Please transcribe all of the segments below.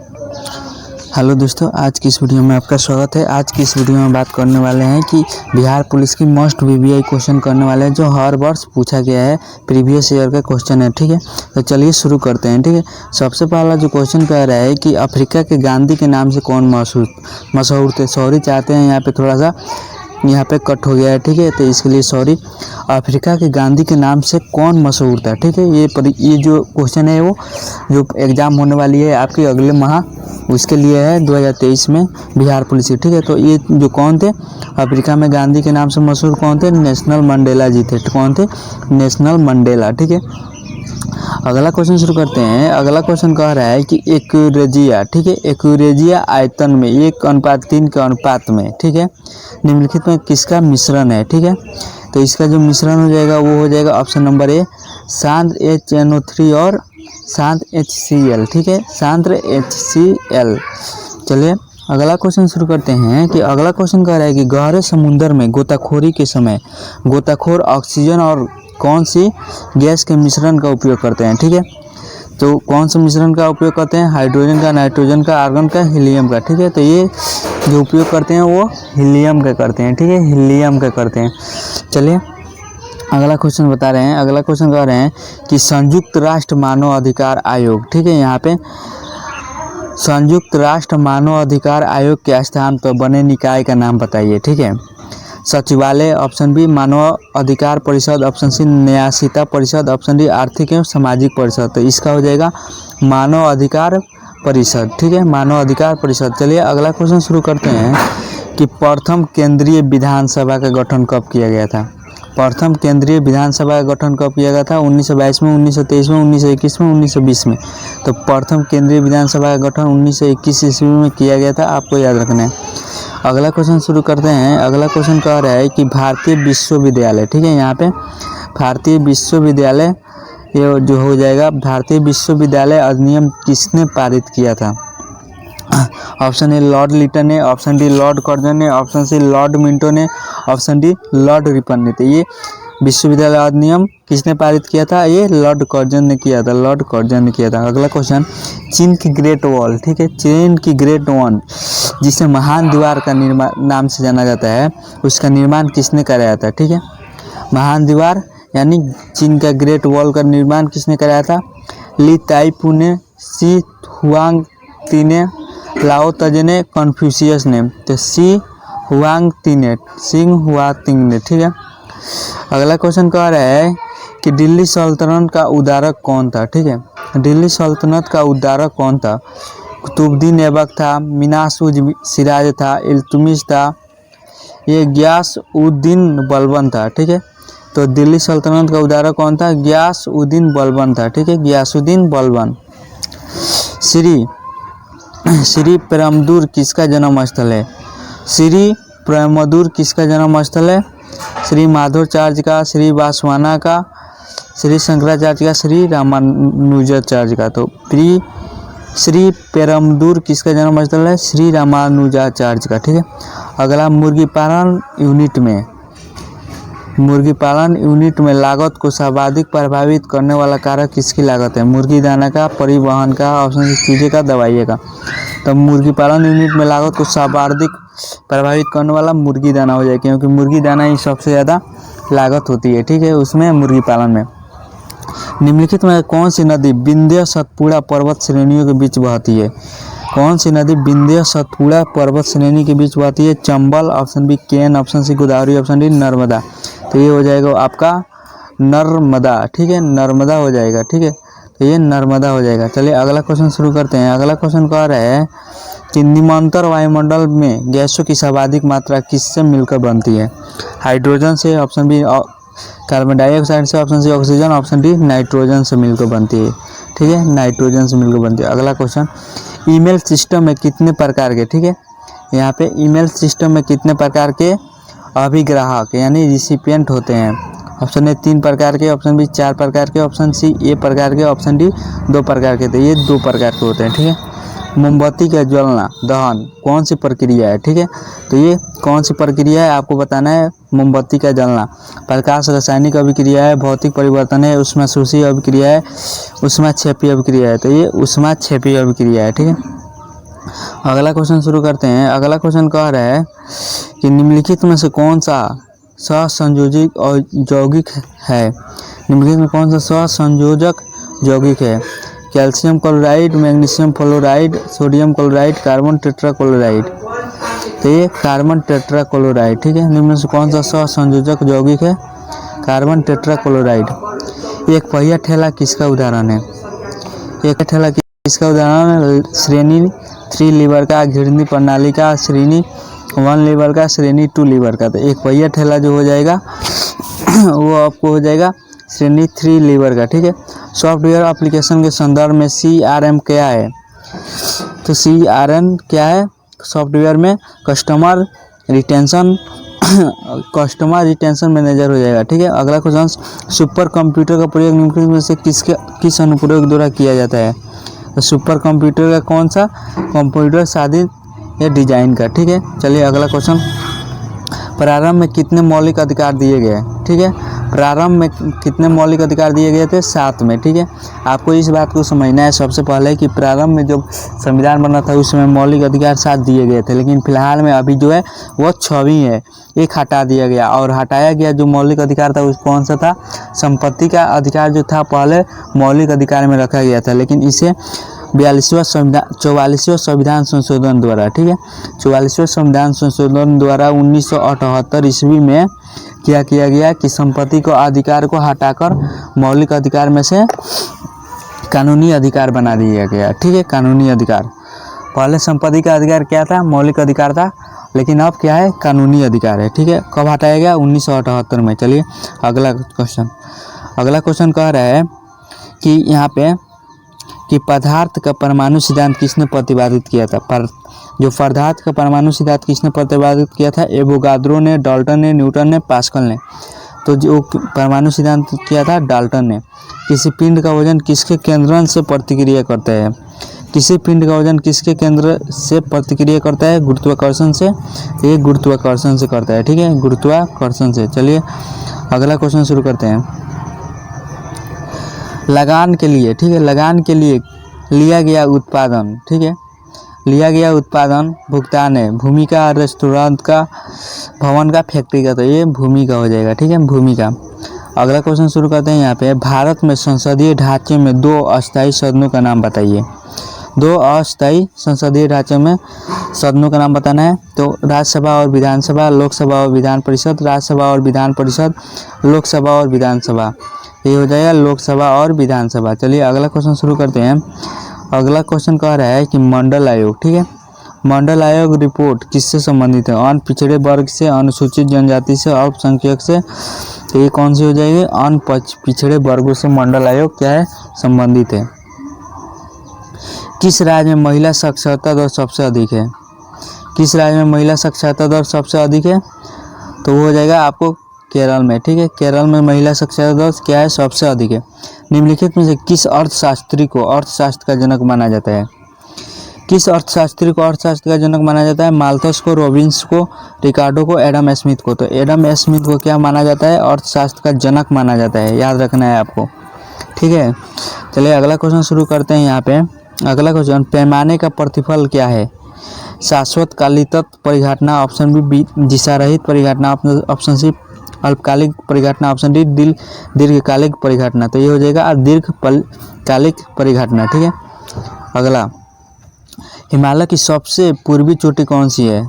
Hello दोस्तों, आज की इस वीडियो में आपका स्वागत है। आज की इस वीडियो में बात करने वाले हैं कि बिहार पुलिस की मोस्ट वीवीआई क्वेश्चन करने वाले हैं जो हर वर्ष पूछा गया है, प्रीवियस ईयर का क्वेश्चन है। ठीक है, तो चलिए शुरू करते हैं। ठीक है, सबसे पहला जो क्वेश्चन कह रहा है कि अफ्रीका के गांधी के नाम से कौन मशहूर थे। सॉरी चाहते हैं, यहाँ पे थोड़ा सा यहाँ पे कट हो गया है। ठीक है, तो इसके लिए सॉरी। अफ्रीका के गांधी के नाम से कौन मशहूर था। ठीक है, ये जो क्वेश्चन है वो जो एग्ज़ाम होने वाली है आपकी अगले माह, उसके लिए है 2023 में बिहार पुलिस की। ठीक है, तो ये जो कौन थे अफ्रीका में गांधी के नाम से मशहूर कौन थे, नेशनल मंडेला जी थे। कौन थे, नेशनल मंडेला। ठीक है, अगला क्वेश्चन शुरू करते हैं। अगला क्वेश्चन कह रहा है कि एक्यूरेजिया, ठीक है, एक्यूरेजिया आयतन में 1:3 के अनुपात में, ठीक है, निम्नलिखित में किसका मिश्रण है। ठीक है, तो इसका जो मिश्रण हो जाएगा वो हो जाएगा ऑप्शन नंबर ए, सांद्र HNO3 और सांद्र HCl। ठीक है, सांद्र HCl। चलिए अगला क्वेश्चन शुरू करते हैं कि अगला क्वेश्चन कह रहा है कि गहरे समुद्र में गोताखोरी के समय गोताखोर ऑक्सीजन और कौन सी गैस के मिश्रण का उपयोग करते हैं। ठीक है, तो कौन से मिश्रण का उपयोग करते हैं, हाइड्रोजन का, नाइट्रोजन का, आर्गन का, हीलियम का। ठीक है, तो ये जो उपयोग करते हैं वो हीलियम का करते हैं। ठीक है, हीलियम का करते हैं। चलिए अगला क्वेश्चन बता रहे हैं। अगला क्वेश्चन कह रहे हैं कि संयुक्त राष्ट्र मानव अधिकार आयोग, ठीक है, यहाँ पे संयुक्त राष्ट्र मानव अधिकार आयोग के स्थान पर बने निकाय का नाम बताइए। ठीक है, सचिवालय, ऑप्शन बी मानव अधिकार परिषद, ऑप्शन सी न्यायिकता परिषद, ऑप्शन डी आर्थिक एवं सामाजिक परिषद। तो इसका हो जाएगा मानव अधिकार परिषद। ठीक है, मानव अधिकार परिषद। चलिए अगला क्वेश्चन शुरू करते हैं कि प्रथम केंद्रीय विधानसभा का गठन कब किया गया था। प्रथम केंद्रीय विधानसभा का गठन कब किया गया था, 1922 में, 1923 में, 1921 में, 1920 में। तो प्रथम केंद्रीय विधानसभा का गठन 1921 ईस्वी में किया गया था, आपको याद रखना है। अगला क्वेश्चन शुरू करते हैं। अगला क्वेश्चन कह रहा है कि भारतीय विश्वविद्यालय, ठीक है, यहाँ पे भारतीय विश्वविद्यालय ये जो हो जाएगा भारतीय विश्वविद्यालय अधिनियम किसने पारित किया था। ऑप्शन ए लॉर्ड लिटन ने, ऑप्शन डी लॉर्ड कर्जन ने, ऑप्शन सी लॉर्ड मिंटो ने, ऑप्शन डी लॉर्ड रिपन ने। तो ये विश्वविद्यालय अधिनियम किसने पारित किया था, ये लॉर्ड कर्जन ने किया था, लॉर्ड कर्जन ने किया था। अगला क्वेश्चन, चीन की ग्रेट वॉल, ठीक है, चीन की ग्रेट वॉल जिसे महान दीवार का निर्माण नाम से जाना जाता है, उसका निर्माण किसने कराया था। ठीक है, महान दीवार यानी चीन का ग्रेट वॉल का निर्माण किसने कराया था, ली ताइपू ने, सी हुआंग ती ने, लाओ तजे ने, कन्फ्यूशियस ने। तो सी हुआंग ती ने, सिंह हुआ तिंग ने। ठीक है, अगला क्वेश्चन कह रहा है कि दिल्ली सल्तनत का उदारक कौन था। ठीक है, दिल्ली सल्तनत का उदारक कौन था, कुतुबुद्दीन ऐबक था, मिनास उज सिराज था, इल्तुतमिश था, ये गियास उद्दीन बलबन था। ठीक है, तो दिल्ली सल्तनत का उदारक कौन था, गियास उद्दीन बलबन था। ठीक है, गियासुद्दीन बलबन। श्री पेरुम्बदूर किसका जन्म स्थल है, श्री पेरुम्बदूर किसका जन्म स्थल है, श्री माधवाचार्य का, श्री वासवाना का, श्री शंकराचार्य का, श्री रामानुजाचार्य का। तो श्री पेरुम्बदूर किसका जन्म स्थल है, श्री रामानुजाचार्य का। ठीक है, अगला मुर्गी पालन यूनिट में लागत को सर्वाधिक प्रभावित करने वाला कारक किसकी लागत है, मुर्गी दाना का, परिवहन का, ऑप्शन चूजे का, दवाइयों का। तो मुर्गी पालन यूनिट में लागत को सर्वाधिक प्रभावित करने वाला मुर्गी दाना हो जाए, क्योंकि मुर्गी दाना ही सबसे ज़्यादा लागत होती है। ठीक है, उसमें मुर्गी पालन में। निम्नलिखित में कौन सी नदी विंध्य सतपुड़ा पर्वत श्रेणियों के बीच बहती है, कौन सी नदी विंध्य सतपुड़ा पर्वत श्रेणी के बीच बहती है, Chambal, option B Ken, option C Godavari, option D Narmada. तो ये हो जाएगा आपका नर्मदा। ठीक है, नर्मदा हो जाएगा। ठीक है, तो ये नर्मदा हो जाएगा। चलिए अगला क्वेश्चन शुरू करते हैं। अगला क्वेश्चन कह रहा है कि निम्नांतर वायुमंडल में गैसों की सर्वाधिक मात्रा किससे मिलकर बनती है, हाइड्रोजन से, ऑप्शन बी कार्बन डाइऑक्साइड से, option C oxygen, option D nitrogen से मिलकर बनती है। ठीक है, नाइट्रोजन से मिलकर बनती है। अगला क्वेश्चन, ईमेल सिस्टम में कितने प्रकार के, ठीक है, यहाँ पे ईमेल सिस्टम में कितने प्रकार के अभिग्राहक यानी रिसिपिएंट होते हैं। ऑप्शन ए 3 प्रकार के, ऑप्शन बी 4 प्रकार के, ऑप्शन सी ए प्रकार के, ऑप्शन डी 2 प्रकार के। तो ये 2 प्रकार के होते हैं। ठीक है, मोमबत्ती का ज्वलना दहन कौन सी प्रक्रिया है। ठीक है, तो ये कौन सी प्रक्रिया है आपको बताना है। मोमबत्ती का जलना प्रकाश रासायनिक अभिक्रिया है, भौतिक परिवर्तन है, ऊष्माशोषी अभिक्रिया है, ऊष्माक्षेपी अभिक्रिया है। तो ये ऊष्माक्षेपी अभिक्रिया है। ठीक है, अगला क्वेश्चन शुरू करते हैं। अगला क्वेश्चन कह रहा है कि निम्नलिखित में से कौन सा सहसंयोजक और यौगिक है। निम्नलिखित में कौन सा सहसंयोजक यौगिक है। Calcium chloride, magnesium fluoride, sodium chloride, carbon tetrachloride. तो ये कार्बन टेट्राक्लोराइड, ठीक है। निम्न में से कौन सा सहसंयोजक यौगिक है। Carbon tetrachloride. एक पहिया ठेला किसका उदाहरण है। एक ठेला किसका उदाहरण है। श्रेणी 3 लीवर का, घिरनी प्रणाली का, श्रेणी 1 लीवर का, श्रेणी 2 लीवर का। तो एक पहिया ठेला जो हो जाएगा वो आपको हो जाएगा श्रेणी 3 लीवर का, ठीक है। सॉफ्टवेयर एप्लीकेशन के संदर्भ में CRM क्या है। तो CRM क्या है। सॉफ्टवेयर में कस्टमर रिटेंशन मैनेजर हो जाएगा, ठीक है। अगला क्वेश्चन, सुपर कंप्यूटर का प्रयोग निम्नलिखित में से किस अनुप्रयोग द्वारा किया जाता है। तो सुपर कंप्यूटर का कौन सा। कंप्यूटर साधित या डिजाइन का, ठीक है। चलिए अगला क्वेश्चन, प्रारंभ में कितने मौलिक अधिकार दिए गए, ठीक है। प्रारंभ में कितने मौलिक अधिकार दिए गए थे। 7 में, ठीक है। आपको इस बात को समझना है सबसे पहले कि प्रारंभ में जब संविधान बना था उस समय मौलिक अधिकार 7 दिए गए थे, लेकिन फिलहाल में अभी जो है वो 6 है, एक हटा दिया गया। और हटाया गया जो मौलिक अधिकार था उस कौन सा था। संपत्ति का अधिकार जो था पहले मौलिक अधिकार में रखा गया था, लेकिन इसे 44वें संविधान संशोधन द्वारा, ठीक है, 44वें संविधान संशोधन द्वारा 1978 ईस्वी में क्या किया गया कि संपत्ति को अधिकार को हटाकर मौलिक अधिकार में से कानूनी अधिकार बना दिया गया, ठीक है। कानूनी अधिकार, पहले संपत्ति का अधिकार क्या था, मौलिक अधिकार था, लेकिन अब क्या है, कानूनी अधिकार है, ठीक है। कब हटाया गया, 1978 में। चलिए अगला क्वेश्चन कह रहा है कि यहाँ पे कि पदार्थ का परमाणु सिद्धांत किसने प्रतिपादित किया था। जो पदार्थ का परमाणु सिद्धांत किसने प्रतिपादित किया था। एवोगाद्रो ने, डाल्टन ने, न्यूटन ने, पास्कल ने। तो जो परमाणु सिद्धांत किया था डाल्टन ने। किसी पिंड का वजन किसके केंद्रन से प्रतिक्रिया करता है। किसी पिंड का वजन किसके केंद्र से प्रतिक्रिया करता है, गुरुत्वाकर्षण से। ये गुरुत्वाकर्षण से करता है, ठीक है, गुरुत्वाकर्षण से। चलिए अगला क्वेश्चन शुरू करते हैं। लगान के लिए, ठीक है, लगान के लिए लिया गया उत्पादन, ठीक है, लिया गया उत्पादन भुगतान है। भूमि का, रेस्टोरेंट का, भवन का, फैक्ट्री का। तो ये भूमि का हो जाएगा, ठीक है, भूमि का। अगला क्वेश्चन शुरू करते हैं यहाँ पे। भारत में संसदीय ढांचे में 2 अस्थायी सदनों का नाम बताइए। 2 अस्थायी संसदीय ढांचे में सदनों का नाम बताना है। तो राज्यसभा और विधानसभा, लोकसभा और विधान परिषद, राज्यसभा और विधान परिषद, लोकसभा और विधानसभा। ये हो जाएगा लोकसभा और विधानसभा। चलिए अगला क्वेश्चन शुरू करते हैं। अगला क्वेश्चन कह रहा है कि मंडल आयोग, ठीक है, मंडल आयोग रिपोर्ट किससे संबंधित है। अन पिछड़े वर्ग से, अनुसूचित जनजाति से, अल्पसंख्यक से। तो ये कौन सी हो जाएगी, अन पिछड़े वर्गों से मंडल आयोग क्या है, संबंधित है। किस राज्य में महिला साक्षरता दर सबसे अधिक है। किस राज्य में महिला साक्षरता दर सबसे अधिक है। तो वो हो जाएगा आपको केरल में, ठीक है, केरल में महिला साक्षरता दर क्या है, सबसे अधिक है। निम्नलिखित में से किस अर्थशास्त्री को अर्थशास्त्र का जनक माना जाता है। किस अर्थशास्त्री को अर्थशास्त्र का जनक माना जाता है। माल्थस को, रॉबिन्स को, रिकार्डो को, एडम स्मिथ को। तो एडम स्मिथ को क्या माना जाता है, अर्थशास्त्र का जनक माना जाता है, याद रखना है आपको, ठीक है। चलिए अगला क्वेश्चन शुरू करते हैं यहाँ पे। अगला क्वेश्चन, पैमाने का प्रतिफल क्या है। शाश्वत कालिक परिघटना, ऑप्शन बी। दिशारहित परिघटना, ऑप्शन सी। अल्पकालिक परिघटना, ऑप्शन डी। दीर्घकालिक परिघटना। तो ये हो जाएगा दीर्घकालिक परिघटना, ठीक है। अगला, हिमालय की सबसे पूर्वी चोटी कौन सी है।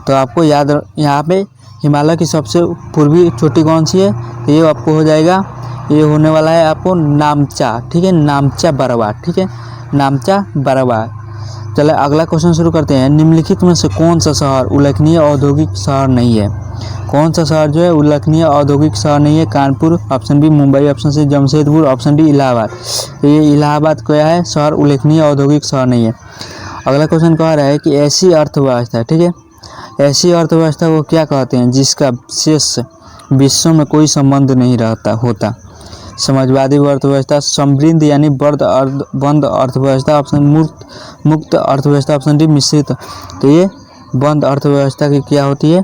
तो आपको याद यहाँ पे हिमालय की सबसे पूर्वी चोटी कौन सी है। तो ये आपको हो जाएगा, ये होने वाला है आपको नामचा, ठीक है, नामचा बरवा, ठीक है, नामचा बरवा। चलिए अगला क्वेश्चन शुरू करते हैं। निम्नलिखित में से कौन सा शहर उल्लेखनीय औद्योगिक शहर नहीं है। कौन सा शहर जो है उल्लेखनीय औद्योगिक शहर नहीं है। Kanpur, option B. Mumbai, option C. Jamshedpur, option D. Allahabad. तो ये इलाहाबाद क्या है, शहर उल्लेखनीय औद्योगिक शहर नहीं है। अगला क्वेश्चन कह रहा है कि ऐसी अर्थव्यवस्था, ठीक है, ऐसी अर्थव्यवस्था को क्या कहते हैं जिसका शेष विश्व में कोई संबंध नहीं होता। समाजवादी अर्थव्यवस्था, समृद्ध यानी बंद अर्थव्यवस्था, ऑप्शन मुक्त अर्थव्यवस्था, ऑप्शन डी। मिश्रित। तो ये बंद अर्थव्यवस्था की क्या होती है,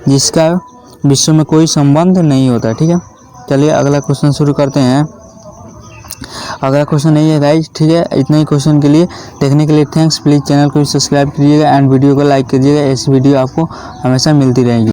जिसका विश्व में कोई संबंध नहीं होता, ठीक है। चलिए अगला क्वेश्चन शुरू करते हैं। अगला क्वेश्चन नहीं है गाइज, ठीक है। इतना ही क्वेश्चन के लिए देखने के लिए थैंक्स। प्लीज़ चैनल को सब्सक्राइब कीजिएगा एंड वीडियो को लाइक कीजिएगा। ऐसी वीडियो आपको हमेशा मिलती रहेगी।